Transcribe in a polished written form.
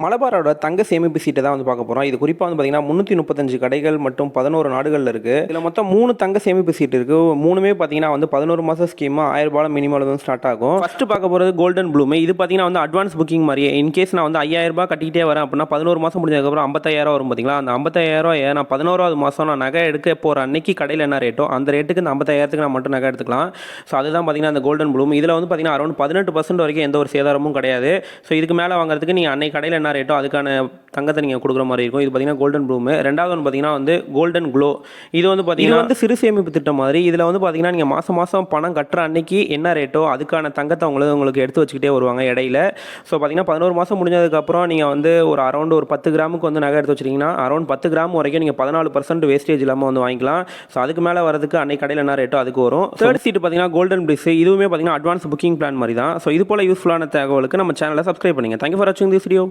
மலபாரோட தங்க சேமிப்பு சீட்டை தான் வந்து பார்க்க போகிறோம். இது குறிப்பாக வந்து பார்த்தீங்கன்னா 335 கடைகள் மற்றும் 11 நாடுகளில் இருக்குது. இதில் மொத்தம் 3 தங்க சேமிப்பு சீட்டு இருக்குது. மூணுமே பார்த்தீங்கன்னா வந்து 11 மாதம் ஸ்கீமாக 1000 ரூபாய் மினிமம் வந்து ஸ்டார்ட் ஆகும். ஃபஸ்ட்டு பார்க்க போகிறது கோல்டன் ப்ளூமே. இது பார்த்தீங்கன்னா வந்து அட்வான்ஸ் புக்கிங் மாதிரியே. இன்கேஸ் நான் வந்து 5000 ரூபாய் கட்டிக்கிட்டே வரேன் அப்படின்னா 11 மாதம் முடிஞ்சதுக்கப்புறம் 55000 வரும் பார்த்தீங்களா. அந்த 55000 நான் 11வது மாதம் நான் நகை எடுக்க போகிற அன்னைக்கு கடையில் என்ன ரேட்டோ அந்த ரேட்டுக்கு இந்த 55000க்கு நான் மட்டும் நகை எடுத்துக்கலாம். ஸோ அதுதான் பார்த்தீங்கன்னா அந்த கோல்டன் ப்ளூம். இதில் வந்து பார்த்தீங்கன்னா அரௌண்ட் 18% வரைக்கும் எந்த ஒரு சேதாரமும் கிடையாது. ஸோ இதுக்கு மேலே வாங்குறதுக்கு நீங்கள் அன்னைக்கு கடையில் என்ன ரேட்டோ அதுக்கான தங்கத்தை நீங்கள் கொடுக்குற மாதிரி இருக்கும். இது பார்த்தீங்கன்னா கோல்டன் ப்ளூம். ரெண்டாவது ஒன்று பார்த்தீங்கன்னா வந்து கோல்டன் க்ளோ. இது வந்து பார்த்தீங்கன்னா வந்து சிறு சேமிப்பு திட்டம் மாதிரி. இதில் வந்து பார்த்தீங்கன்னா நீங்கள் மாதம் மாதம் பணம் கட்டுற அன்னைக்கு என்ன ரேட்டோ அதுக்கான தங்கத்தை உங்களுக்கு எடுத்து வச்சுக்கிட்டே வருவாங்க இடையில. ஸோ பார்த்தீங்கன்னா 11 மாதம் முடிஞ்சதுக்கப்புறம் நீங்கள் வந்து ஒரு அரௌண்ட் ஒரு 10 கிராமுக்கு வந்து நகை எடுத்து வச்சிட்டிங்கன்னா அரௌண்ட் 10 கிராம் வரைக்கும் நீங்கள் 14% வேஸ்டேஜ் இல்லாமல் வந்து வாங்கிக்கலாம். ஸோ அதுக்கு மேலே வரதுக்கு அன்னைக்கு கடையில் என்ன ரேட்டோ அதுக்கு வரும். தேர்ட் சீட்டு பார்த்தீங்கன்னா கோல்டன் பிளிஸ். இதுவுமே பார்த்தீங்கன்னா அட்வான்ஸ் புக்கிங் பிளான் மாதிரி தான். ஸோ இது போல் யூஸ்ஃபுல்லான தகவலுக்கு நம்ம சேனலை சப்ஸ்கிரைப் பண்ணுங்கள். தேங்க்யூ ஃபார் வாட்சிங் திஸ் வீடியோ.